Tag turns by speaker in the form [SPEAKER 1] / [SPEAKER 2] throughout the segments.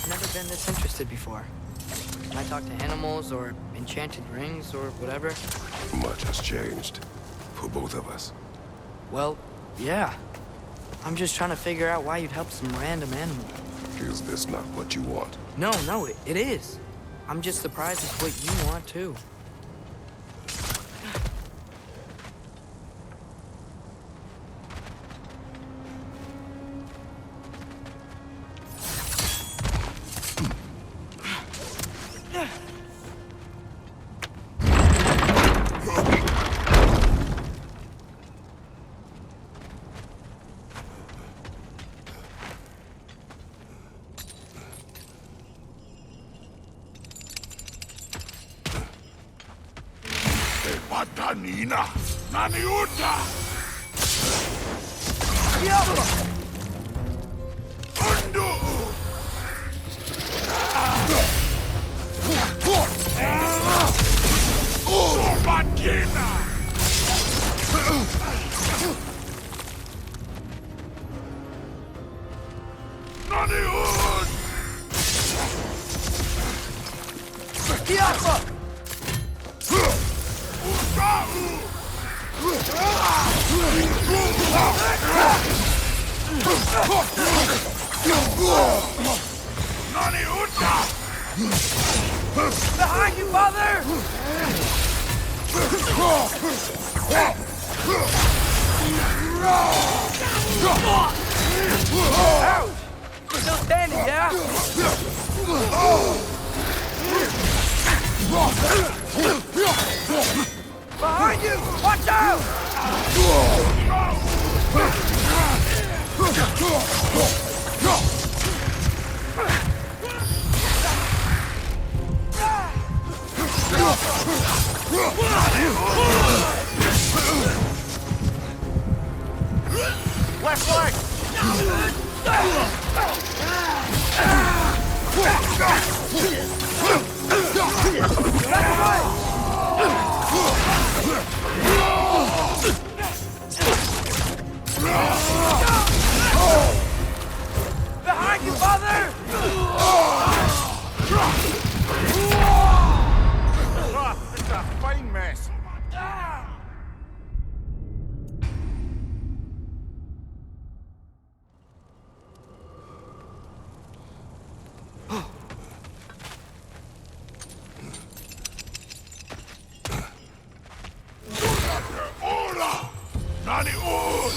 [SPEAKER 1] Never been this interested before. When I talk to animals or enchanted rings or whatever.
[SPEAKER 2] Much has changed. For both of us.
[SPEAKER 1] Well, yeah. I'm just trying to figure out why you'd help some random animal.
[SPEAKER 2] Is this not what you want?
[SPEAKER 1] No, it is. I'm just surprised it's what you want, too.
[SPEAKER 3] Patanina, Naniuta! Undo! Sobatina! Naniut!
[SPEAKER 1] Kiapa! Behind you, father! Ouch! Still standing, yeah? Behind you! Watch out!
[SPEAKER 3] Left leg!
[SPEAKER 1] Behind you, father!
[SPEAKER 3] It's a fine mess. Ora! Naniut!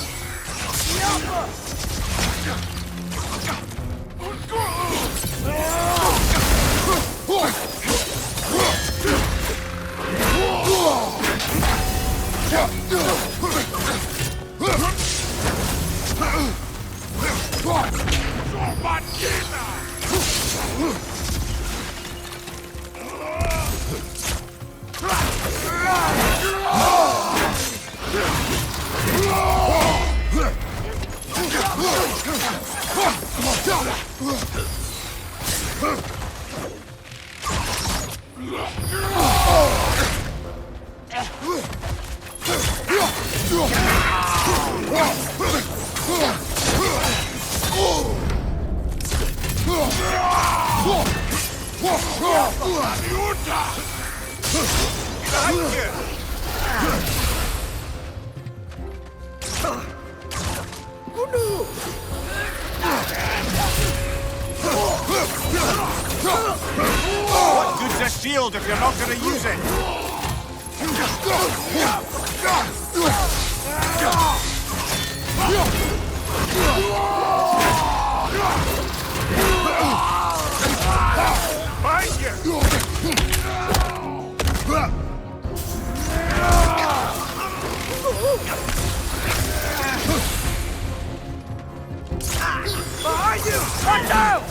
[SPEAKER 4] What good's a shield if you're not going to use it?
[SPEAKER 1] Behind you! Watch out!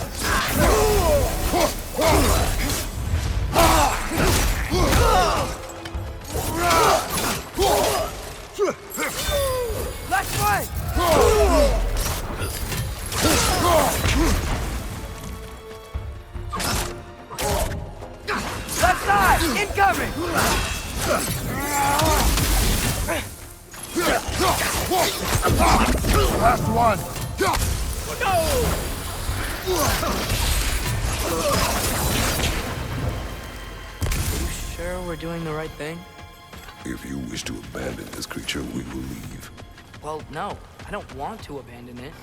[SPEAKER 1] Left way! Left side! Incoming!
[SPEAKER 3] Last one.
[SPEAKER 1] Are you sure we're doing the right thing?
[SPEAKER 2] If you wish to abandon this creature, we will leave.
[SPEAKER 1] Well, no. I don't want to abandon it.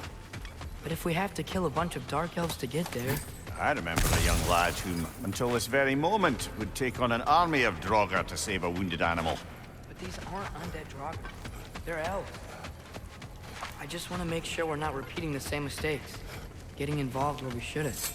[SPEAKER 1] But if we have to kill a bunch of Dark Elves to get there...
[SPEAKER 4] I remember a young lad whom, until this very moment, would take on an army of Draugr to save a wounded animal.
[SPEAKER 1] But these aren't undead Draugr. They're elves. I just want to make sure we're not repeating the same mistakes. Getting involved where we shouldn't.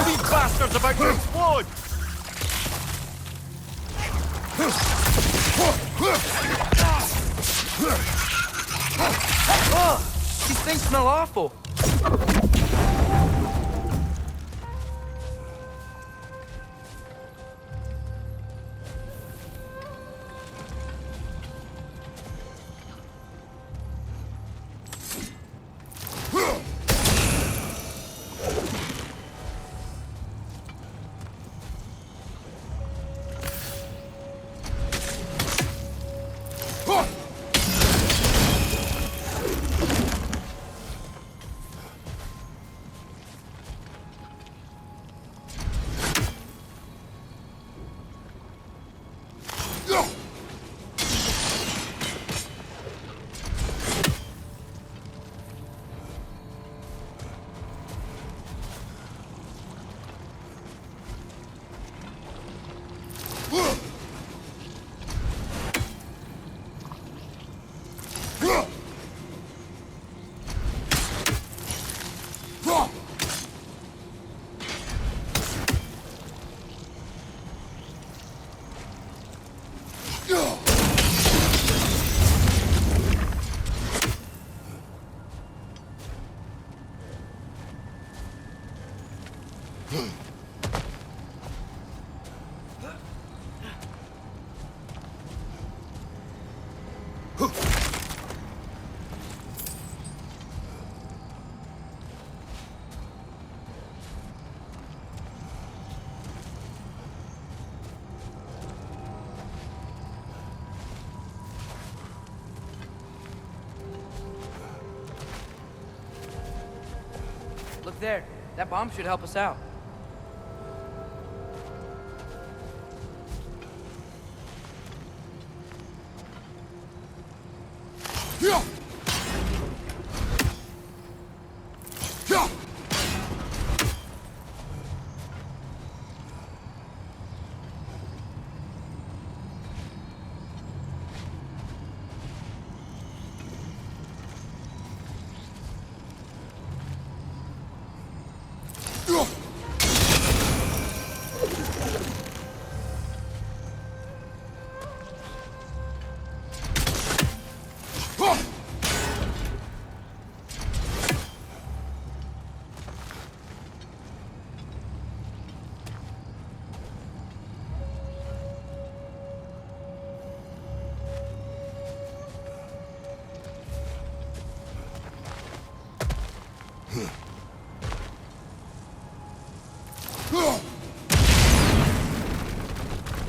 [SPEAKER 4] These bastards about to explode!
[SPEAKER 1] Oh, these things smell awful. Look there. That bomb should help us out.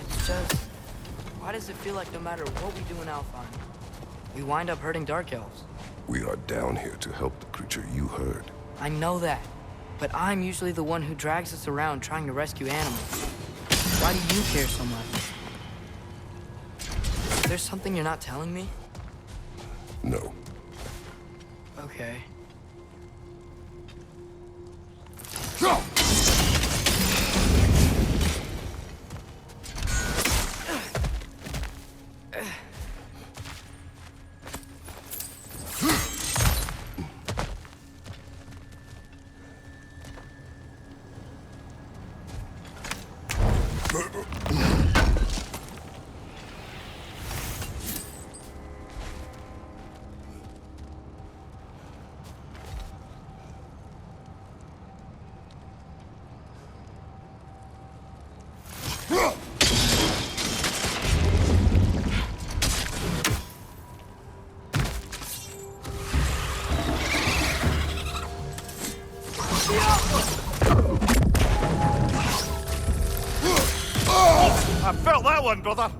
[SPEAKER 1] It's just, why does it feel like no matter what we do in Alfheim, we wind up hurting Dark Elves?
[SPEAKER 2] We are down here to help the creature you heard.
[SPEAKER 1] I know that, But I'm usually the one who drags us around trying to rescue animals. Why do you care so much? Is there something you're not telling me?
[SPEAKER 2] No.
[SPEAKER 1] Okay.
[SPEAKER 4] I felt that one, brother.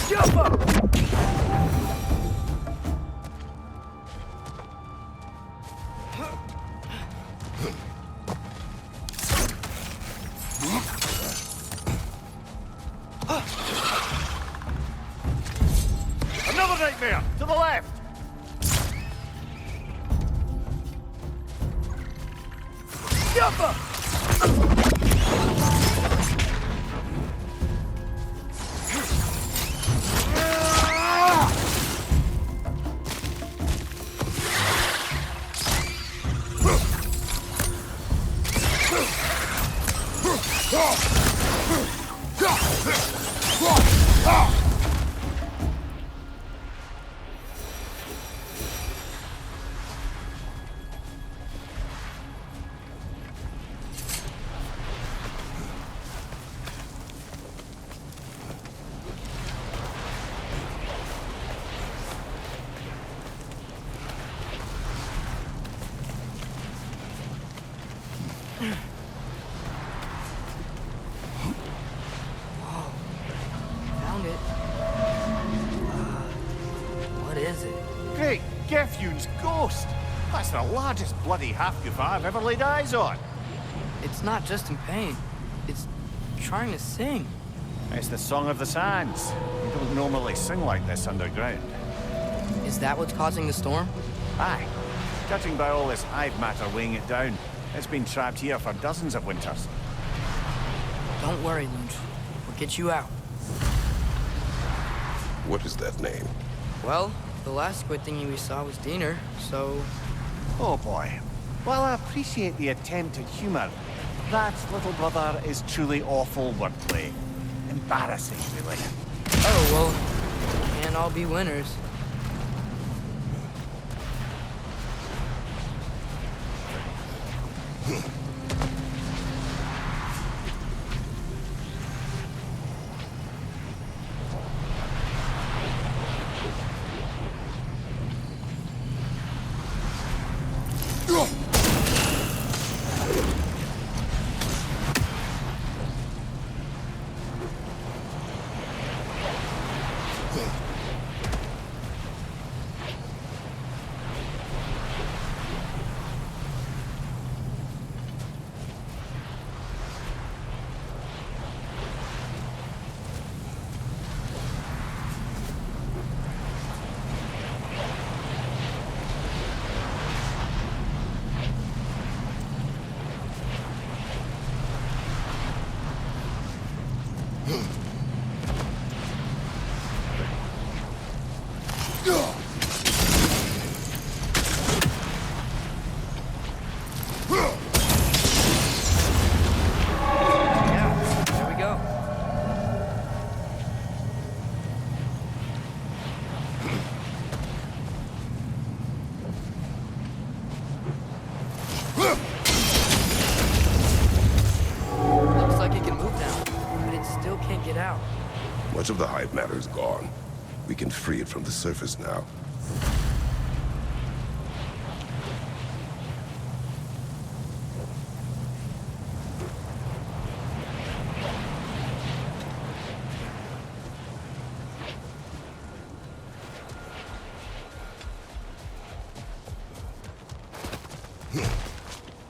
[SPEAKER 1] Jump up!
[SPEAKER 4] Another nightmare! To the left!
[SPEAKER 1] Jump up! Found it. What is it?
[SPEAKER 4] Great Geffune's ghost! That's the largest bloody half-goof I've ever laid eyes on.
[SPEAKER 1] It's not just in pain. It's trying to sing.
[SPEAKER 4] It's the Song of the Sands. We don't normally sing like this underground.
[SPEAKER 1] Is that what's causing the storm?
[SPEAKER 4] Aye. Judging by all this hive matter weighing it down, it's been trapped here for dozens of winters.
[SPEAKER 1] Don't worry, Lunch. We'll get you out.
[SPEAKER 2] What is that name?
[SPEAKER 1] Well, the last squid thingy we saw was Diener, so...
[SPEAKER 4] Oh boy. While I appreciate the attempt at humor, that, little brother, is truly awful wordplay. Embarrassing, really.
[SPEAKER 1] Oh, well, we can't all be winners. Yeah, there we go. Looks like it can move now, but it still can't get out.
[SPEAKER 2] Much of the hive matter is gone. We can free it from the surface now.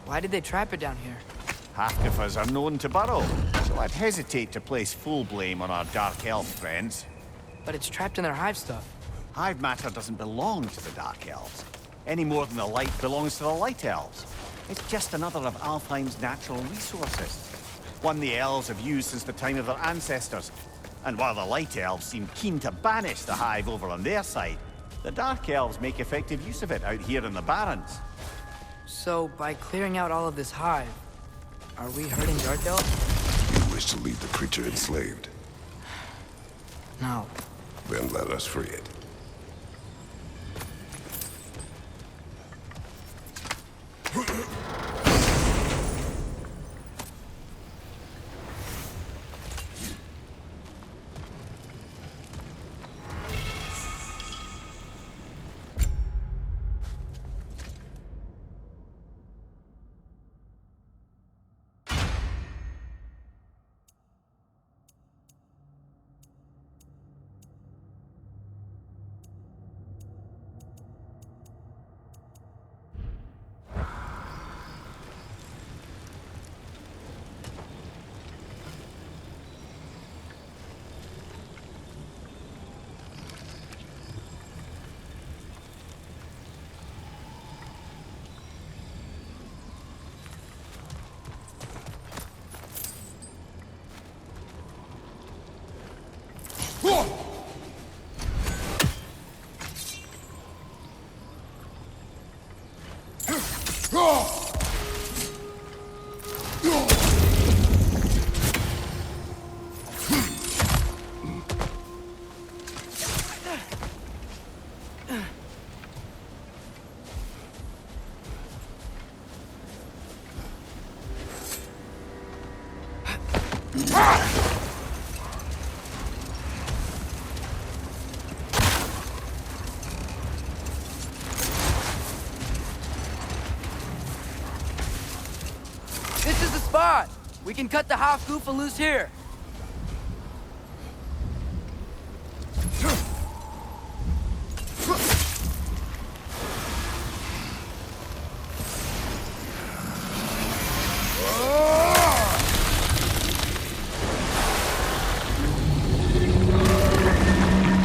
[SPEAKER 1] Why did they trap it down here?
[SPEAKER 4] Half-giffers are known to burrow, so I'd hesitate to place full blame on our Dark Elf friends.
[SPEAKER 1] But it's trapped in their hive stuff.
[SPEAKER 4] Hive matter doesn't belong to the Dark Elves, any more than the light belongs to the Light Elves. It's just another of Alfheim's natural resources. One the elves have used since the time of their ancestors. And while the Light Elves seem keen to banish the hive over on their side, the Dark Elves make effective use of it out here in the Barrens.
[SPEAKER 1] So, by clearing out all of this hive, are we hurting Dark Elves?
[SPEAKER 2] You wish to leave the creature enslaved?
[SPEAKER 1] No.
[SPEAKER 2] Then let us free it.
[SPEAKER 1] This is the spot! We can cut the half goofa loose here.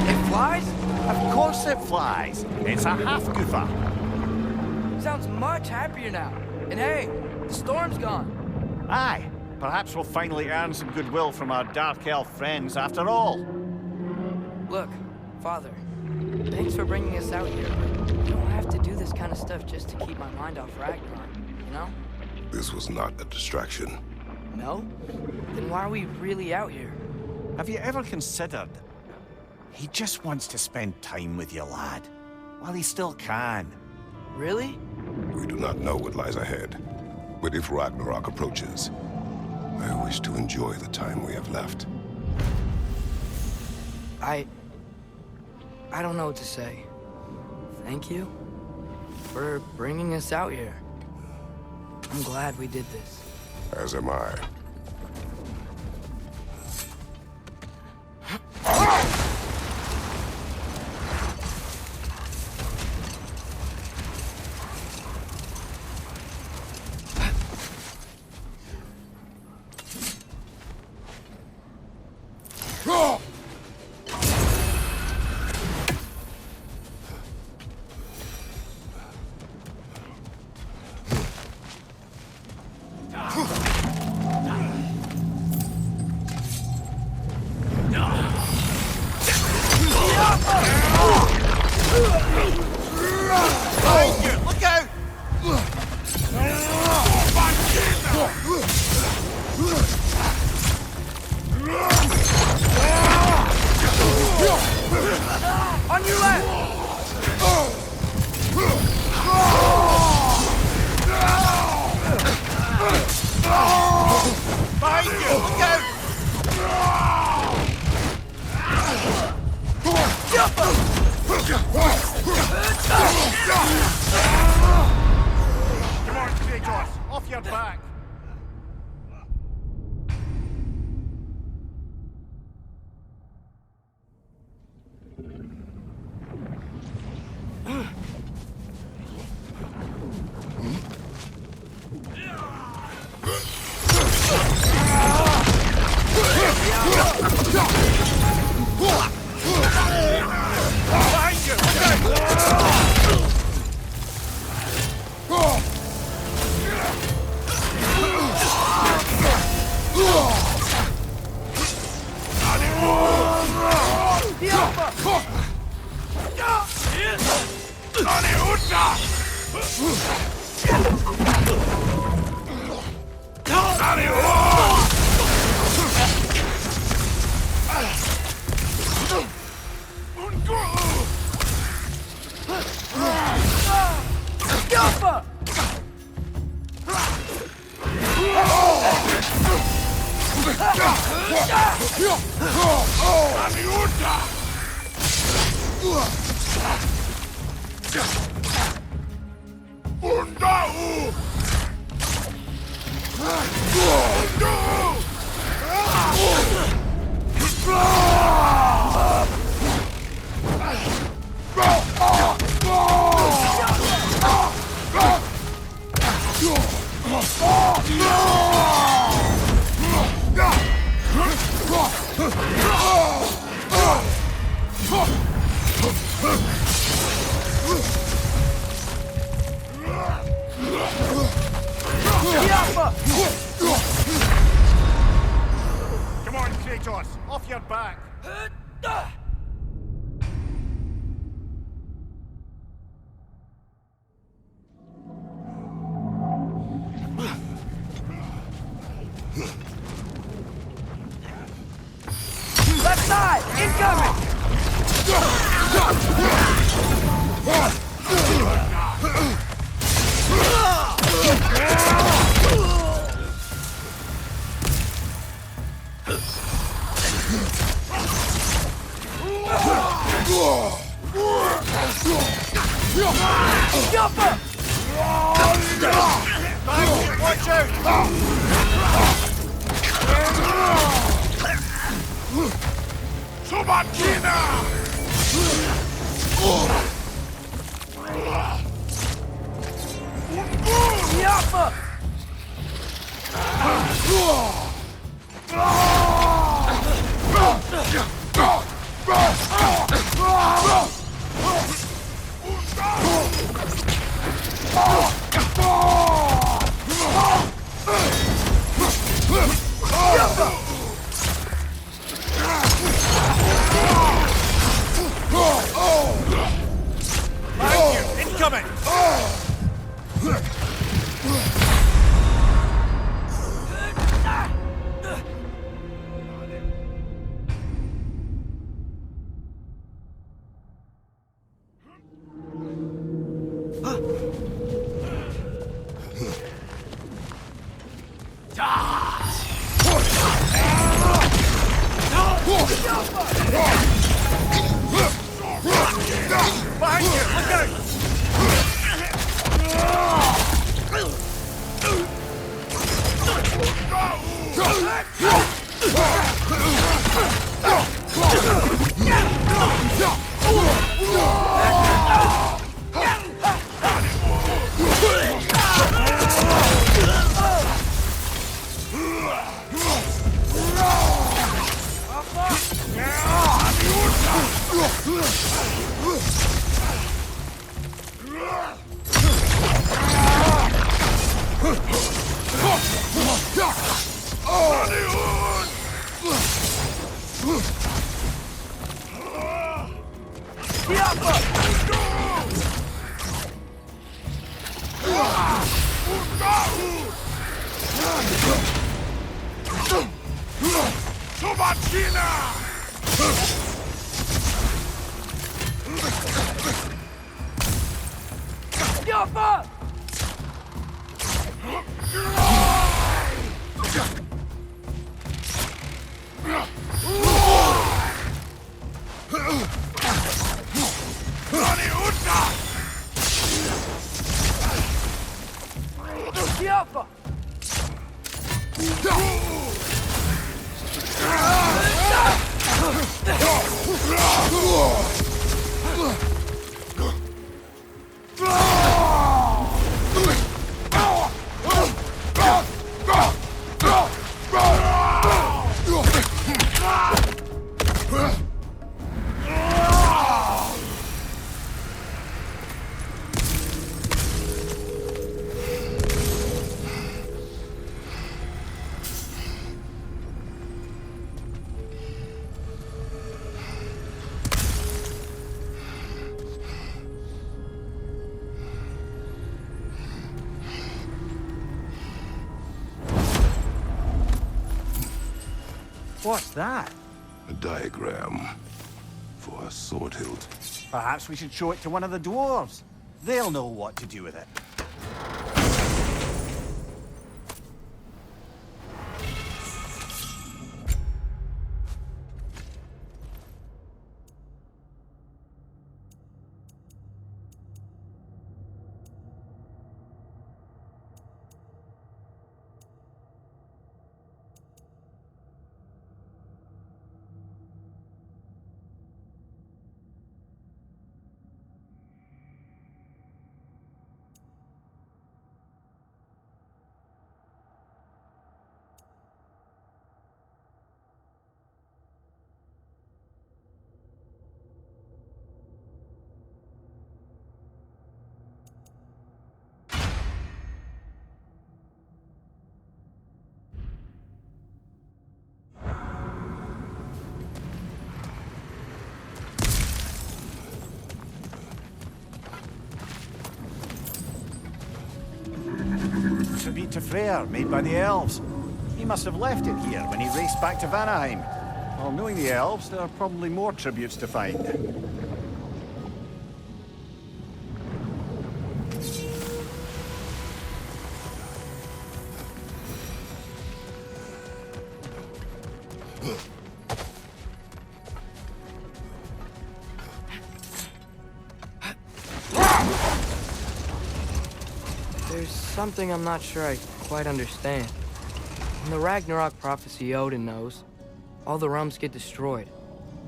[SPEAKER 1] It flies?
[SPEAKER 4] Of course it flies. It's a half-goofer.
[SPEAKER 1] Sounds much happier now. And hey, the storm's gone.
[SPEAKER 4] Aye, perhaps we'll finally earn some goodwill from our Dark Elf friends after all.
[SPEAKER 1] Look, Father, thanks for bringing us out here, but you don't have to do this kind of stuff just to keep my mind off Ragnarok, you know?
[SPEAKER 2] This was not a distraction.
[SPEAKER 1] No? Then why are we really out here?
[SPEAKER 4] Have you ever considered... He just wants to spend time with you, lad. While he still can.
[SPEAKER 1] Really?
[SPEAKER 2] We do not know what lies ahead. But if Ragnarok approaches, I wish to enjoy the time we have left.
[SPEAKER 1] I don't know what to say. Thank you for bringing us out here. I'm glad we did this.
[SPEAKER 2] As am I.
[SPEAKER 4] Look out!
[SPEAKER 3] Nani Uta! Nani Ud!
[SPEAKER 1] Yoppa!
[SPEAKER 3] Nani Uta! Undau! Come on, Kratos! Off your back!
[SPEAKER 1] Left side! Incoming! Yoppa!
[SPEAKER 3] Watch out! Subatina!
[SPEAKER 1] Yoppa!
[SPEAKER 3] Incoming! Behind you! Look out!
[SPEAKER 1] Yoppa! Yoppa!
[SPEAKER 4] What's that?
[SPEAKER 2] A diagram for a sword hilt.
[SPEAKER 4] Perhaps we should show it to one of the dwarves. They'll know what to do with it. Tribute to Freyr, made by the elves. He must have left it here when he raced back to Vanaheim. Well, knowing the elves, there are probably more tributes to find.
[SPEAKER 1] There's something I'm not sure I quite understand. In the Ragnarok prophecy Odin knows, all the realms get destroyed,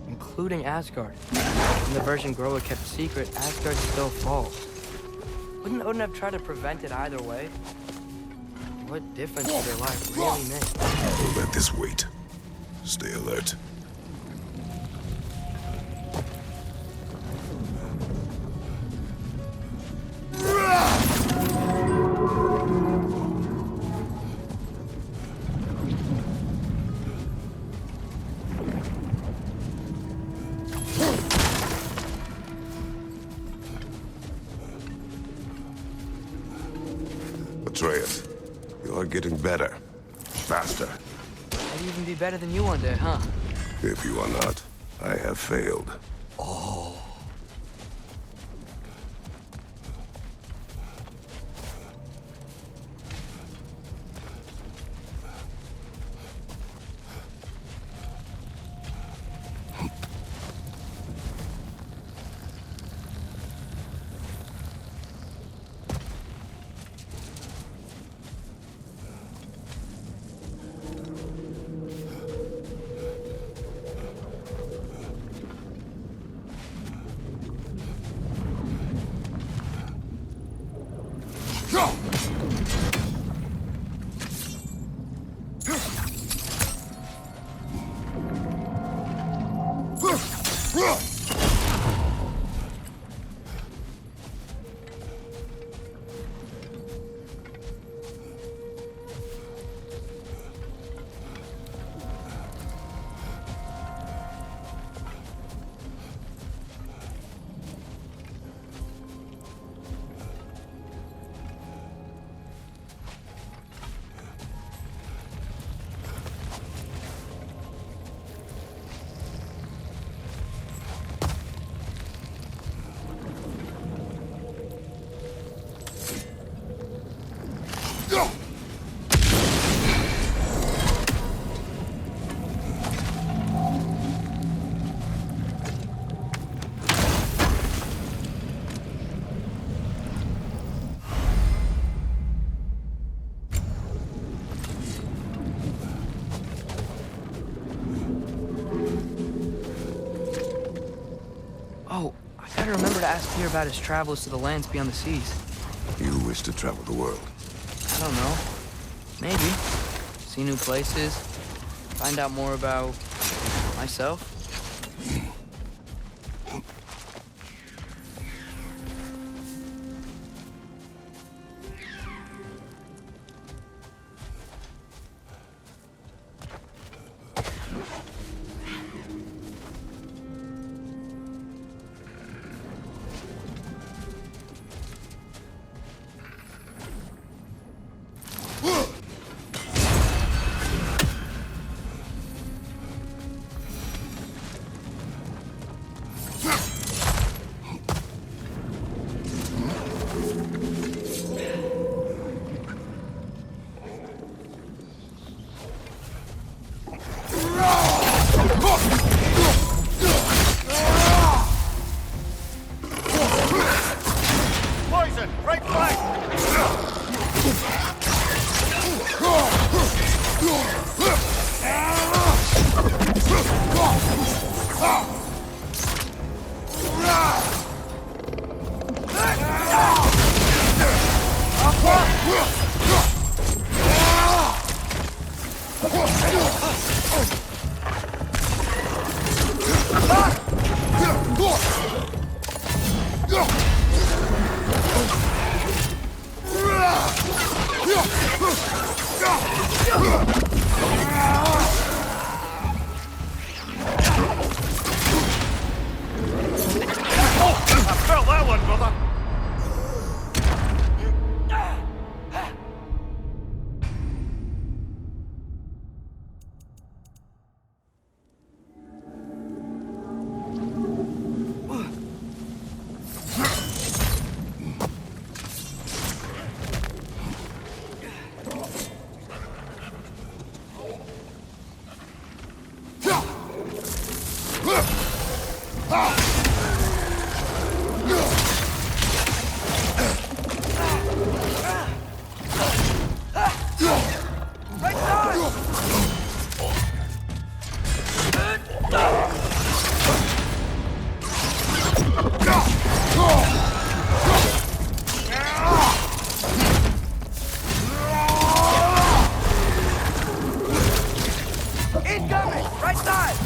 [SPEAKER 1] including Asgard. In the version Groa kept secret, Asgard still falls. Wouldn't Odin have tried to prevent it either way? What difference would their life really make?
[SPEAKER 2] Don't let this wait. Stay alert. Atreus, you're getting better. Faster.
[SPEAKER 1] I'd even be better than you one day, huh?
[SPEAKER 2] If you are not, I have failed.
[SPEAKER 1] Oh, I gotta remember to ask Tyr about his travels to the lands beyond the seas.
[SPEAKER 2] You wish to travel the world.
[SPEAKER 1] I don't know. Maybe. See new places. Find out more about myself. Incoming! Right side!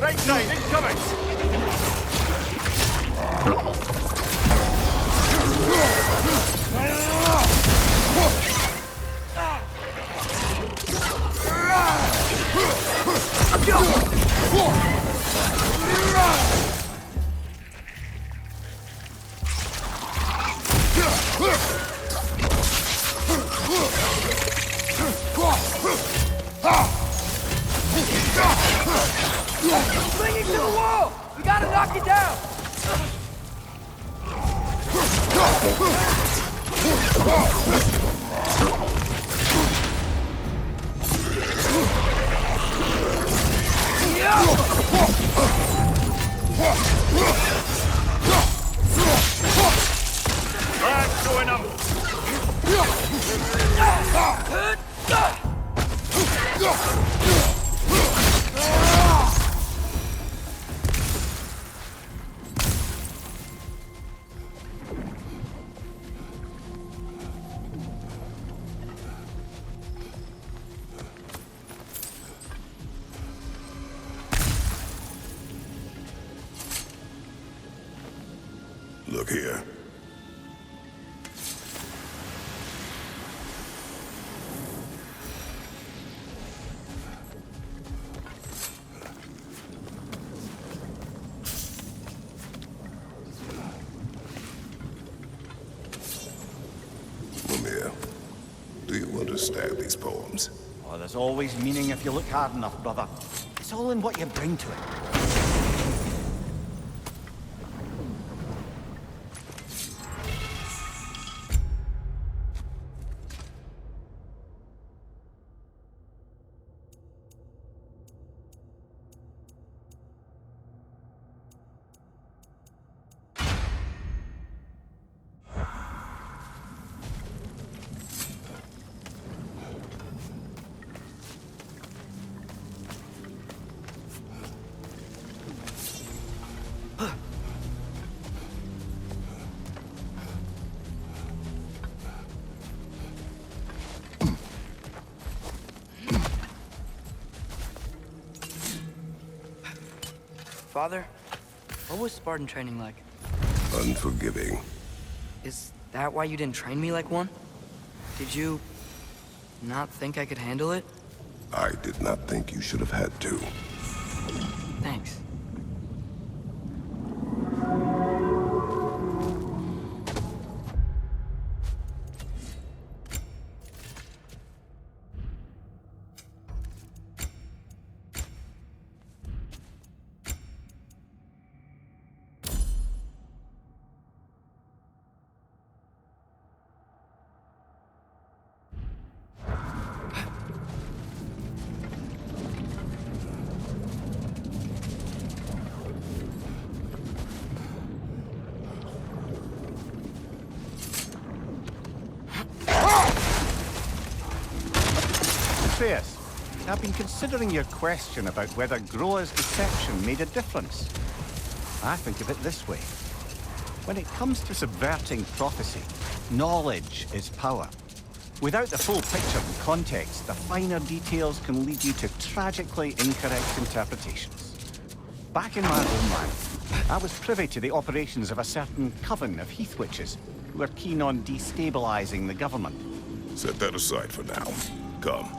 [SPEAKER 3] Right side, incoming!
[SPEAKER 1] Clinging to the wall! We gotta knock it down!
[SPEAKER 3] Right, going up!
[SPEAKER 2] Look here. Mimir, do you understand these poems?
[SPEAKER 4] Oh, there's always meaning if you look hard enough, brother. It's all in what you bring to it.
[SPEAKER 1] Father, what was Spartan training like?
[SPEAKER 2] Unforgiving.
[SPEAKER 1] Is that why you didn't train me like one? Did you not think I could handle it?
[SPEAKER 2] I did not think you should have had to.
[SPEAKER 1] Thanks.
[SPEAKER 4] Atreus, I've been considering your question about whether Groa's deception made a difference. I think of it this way. When it comes to subverting prophecy, knowledge is power. Without the full picture and context, the finer details can lead you to tragically incorrect interpretations. Back in my homeland, I was privy to the operations of a certain coven of heath witches who were keen on destabilizing the government.
[SPEAKER 2] Set that aside for now. Come.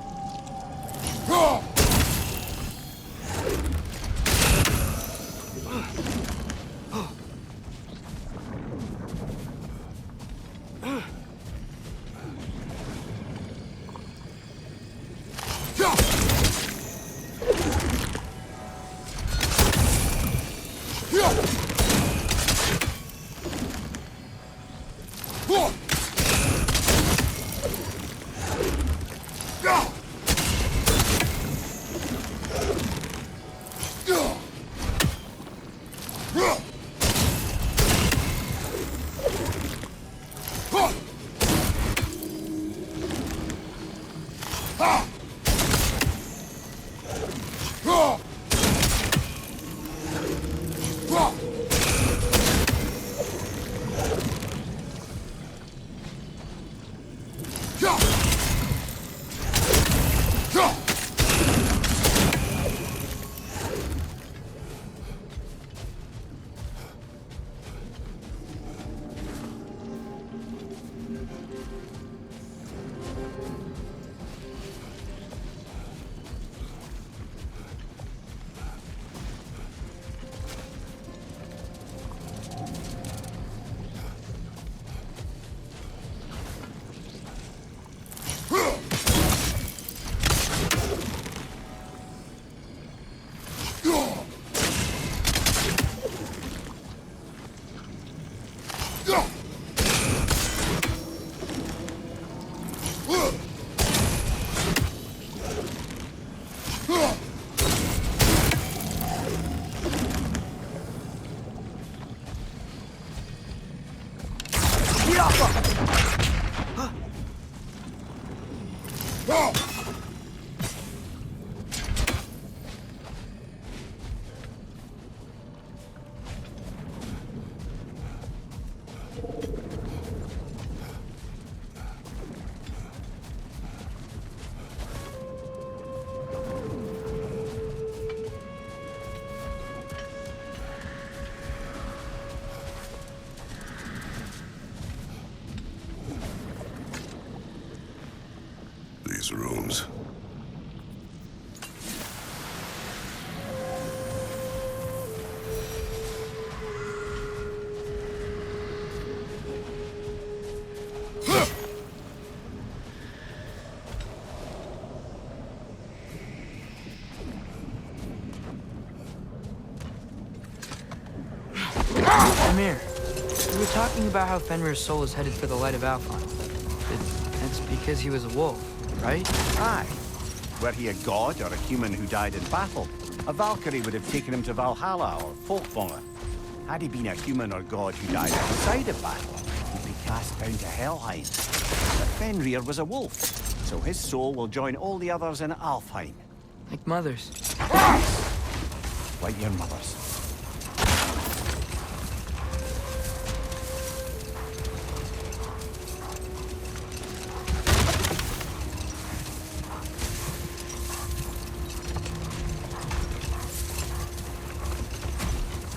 [SPEAKER 2] these rooms.
[SPEAKER 1] Amir, we were talking about how Fenrir's soul is headed for the light of Alfheim. That's because he was a wolf, right?
[SPEAKER 4] Aye. Were he a god or a human who died in battle, a Valkyrie would have taken him to Valhalla or Folkvangr. Had he been a human or god who died outside of battle, he'd be cast down to Helheim. But Fenrir was a wolf, so his soul will join all the others in Alfheim.
[SPEAKER 1] Like mothers.
[SPEAKER 4] Like your mother's.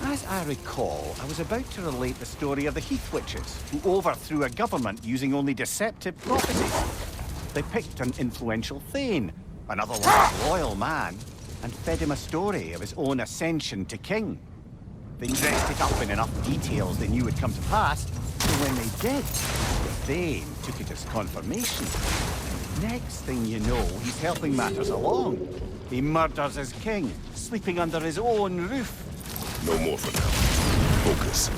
[SPEAKER 4] As I recall, I was about to relate the story of the Heath Witches, who overthrew a government using only deceptive prophecies. They picked an influential Thane, an otherwise loyal man, and fed him a story of his own ascension to king. They dressed it up in enough details they knew would come to pass, so when they did, the Thane took it as confirmation. Next thing you know, he's helping matters along. He murders his king, sleeping under his own roof.
[SPEAKER 2] No more for now. Focus.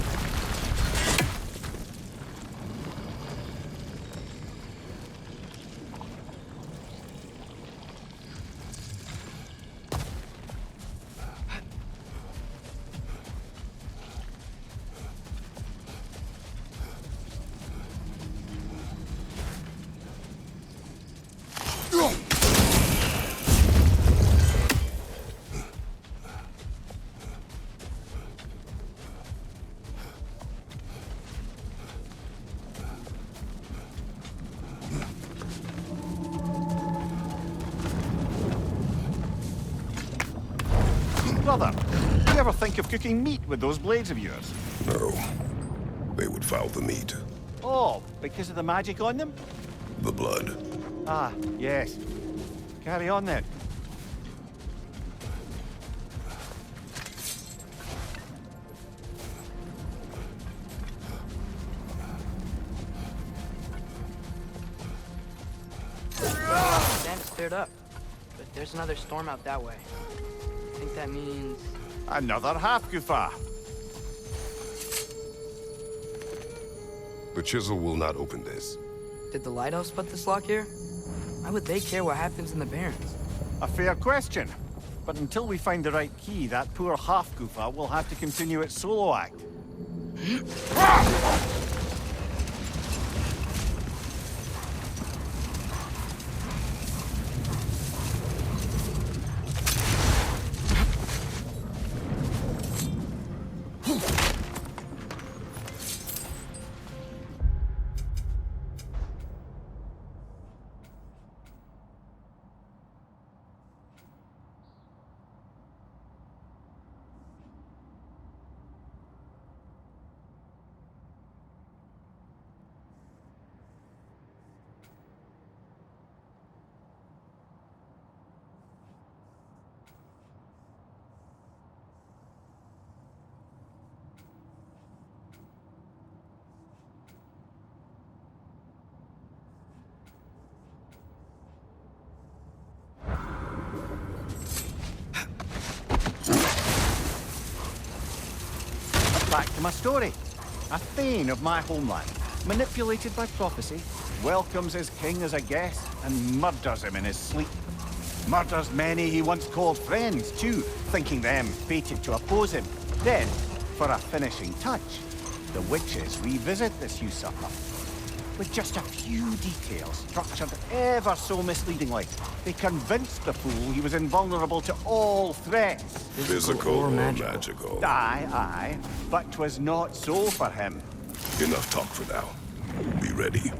[SPEAKER 4] Brother, do you ever think of cooking meat with those blades of yours?
[SPEAKER 2] No. They would foul the meat.
[SPEAKER 4] Oh, because of the magic on them?
[SPEAKER 2] The blood.
[SPEAKER 4] Ah, yes. Carry on then.
[SPEAKER 1] Dam's cleared up, but there's another storm out that way. I think that means...
[SPEAKER 4] Another half-Gufa.
[SPEAKER 2] The chisel will not open this.
[SPEAKER 1] Did the Lighthouse put this lock here? Why would they care what happens in the Barrens?
[SPEAKER 4] A fair question. But until we find the right key, that poor half-Gufa will have to continue its solo act. Back to my story. A Thane of my homeland, manipulated by prophecy, welcomes his king as a guest and murders him in his sleep. Murders many he once called friends, too, thinking them fated to oppose him. Then, for a finishing touch, the witches revisit this usurper. With just a few details structured ever so misleadingly, they convinced the fool he was invulnerable to all threats.
[SPEAKER 2] Physical or magical.
[SPEAKER 4] Aye, but 'twas not so for him.
[SPEAKER 2] Enough talk for now. Be ready.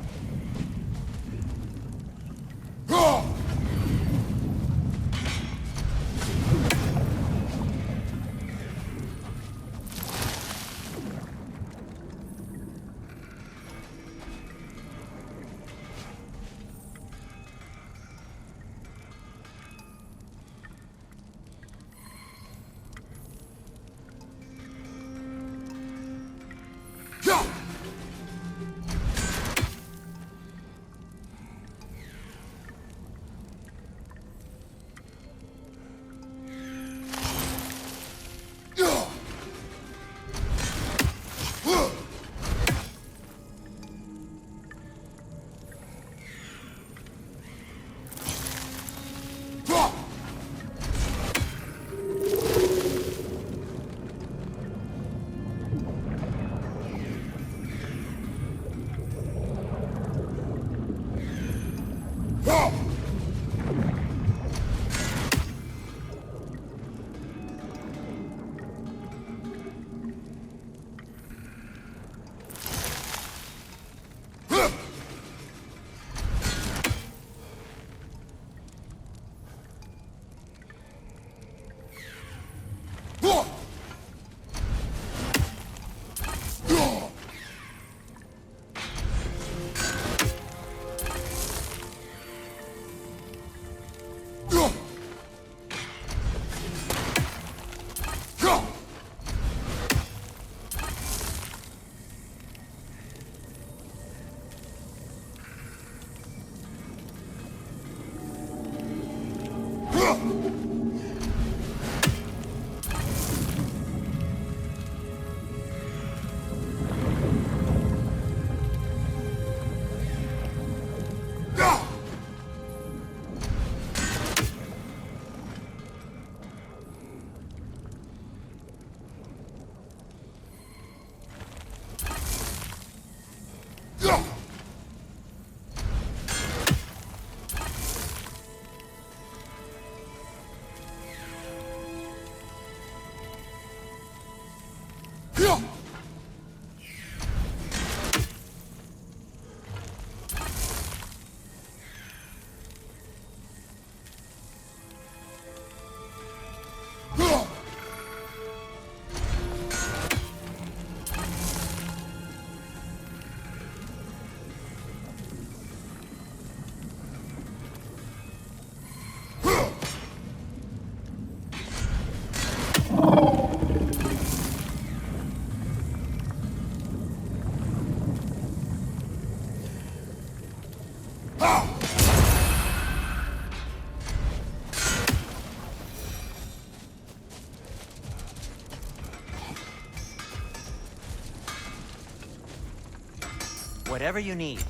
[SPEAKER 5] Whatever you need.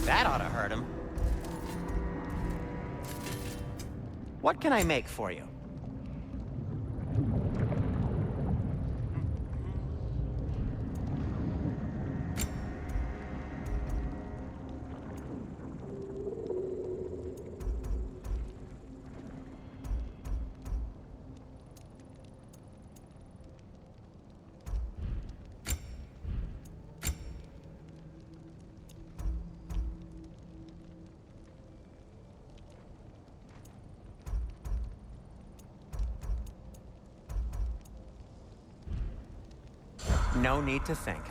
[SPEAKER 5] That ought to hurt him. What can I make for you? No need to think.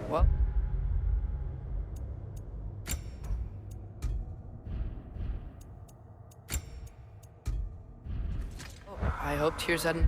[SPEAKER 1] Well, I hope Tears hadn't.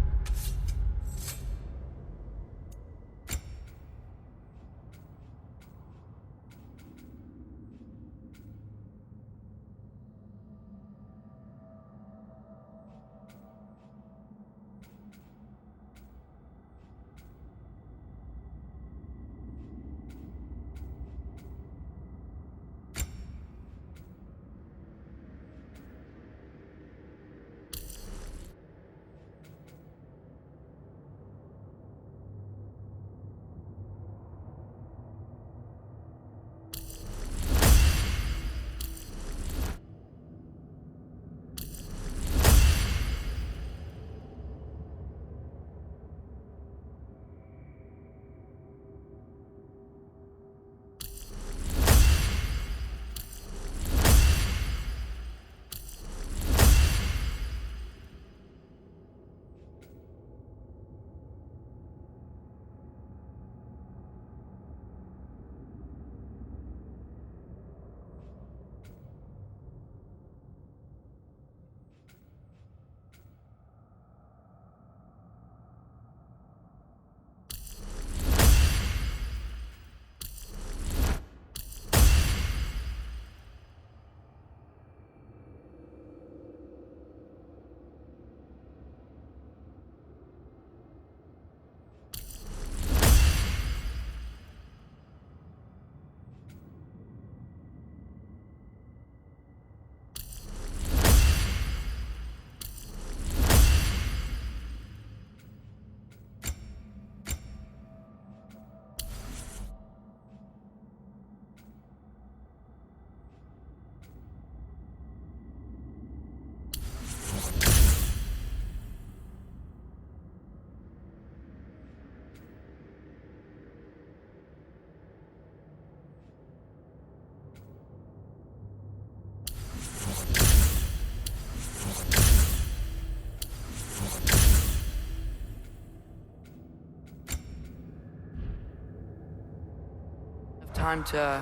[SPEAKER 1] time to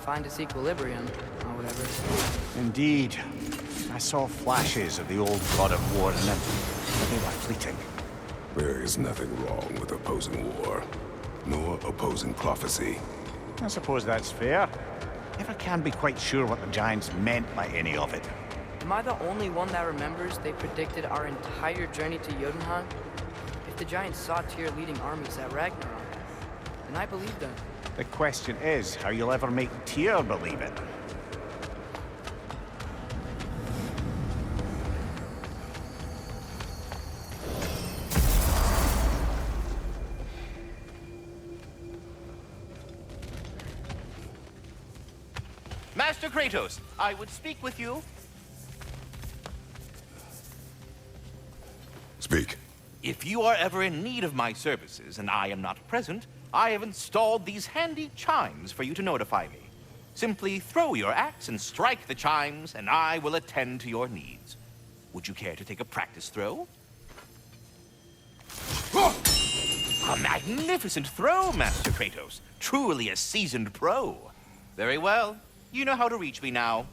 [SPEAKER 1] find its equilibrium, or whatever.
[SPEAKER 4] Indeed. I saw flashes of the old god of war in them, but they were fleeting.
[SPEAKER 2] There is nothing wrong with opposing war, nor opposing prophecy.
[SPEAKER 4] I suppose that's fair. Never can be quite sure what the Giants meant by any of it.
[SPEAKER 1] Am I the only one that remembers they predicted our entire journey to Jotunheim? If the Giants saw Tyr leading armies at Ragnarok, then I believe them.
[SPEAKER 4] The question is how you'll ever make Tyr believe it.
[SPEAKER 6] Master Kratos, I would speak with you.
[SPEAKER 2] Speak.
[SPEAKER 6] If you are ever in need of my services and I am not present, I have installed these handy chimes for you to notify me. Simply throw your axe and strike the chimes, and I will attend to your needs. Would you care to take a practice throw? A magnificent throw, Master Kratos. Truly a seasoned pro. Very well. You know how to reach me now.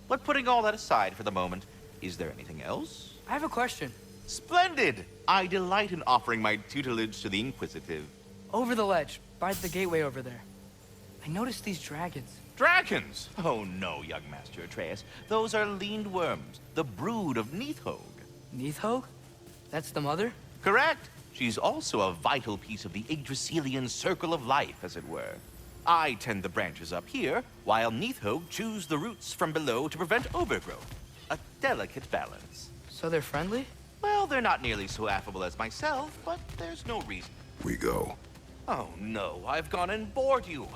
[SPEAKER 6] But putting all that aside for the moment, is there anything else?
[SPEAKER 1] I have a question.
[SPEAKER 6] Splendid! I delight in offering my tutelage to the inquisitive.
[SPEAKER 1] Over the ledge, by the gateway over there. I noticed these dragons.
[SPEAKER 6] Dragons! Oh no, young Master Atreus. Those are leaned worms, the brood of Nidhogg.
[SPEAKER 1] Nidhogg? That's the mother?
[SPEAKER 6] Correct. She's also a vital piece of the Yggdrasilian circle of life, as it were. I tend the branches up here, while Nidhogg chews the roots from below to prevent overgrowth. A delicate balance.
[SPEAKER 1] So they're friendly?
[SPEAKER 6] Well, they're not nearly so affable as myself, but there's no reason.
[SPEAKER 2] We go.
[SPEAKER 6] Oh no, I've gone and bored you.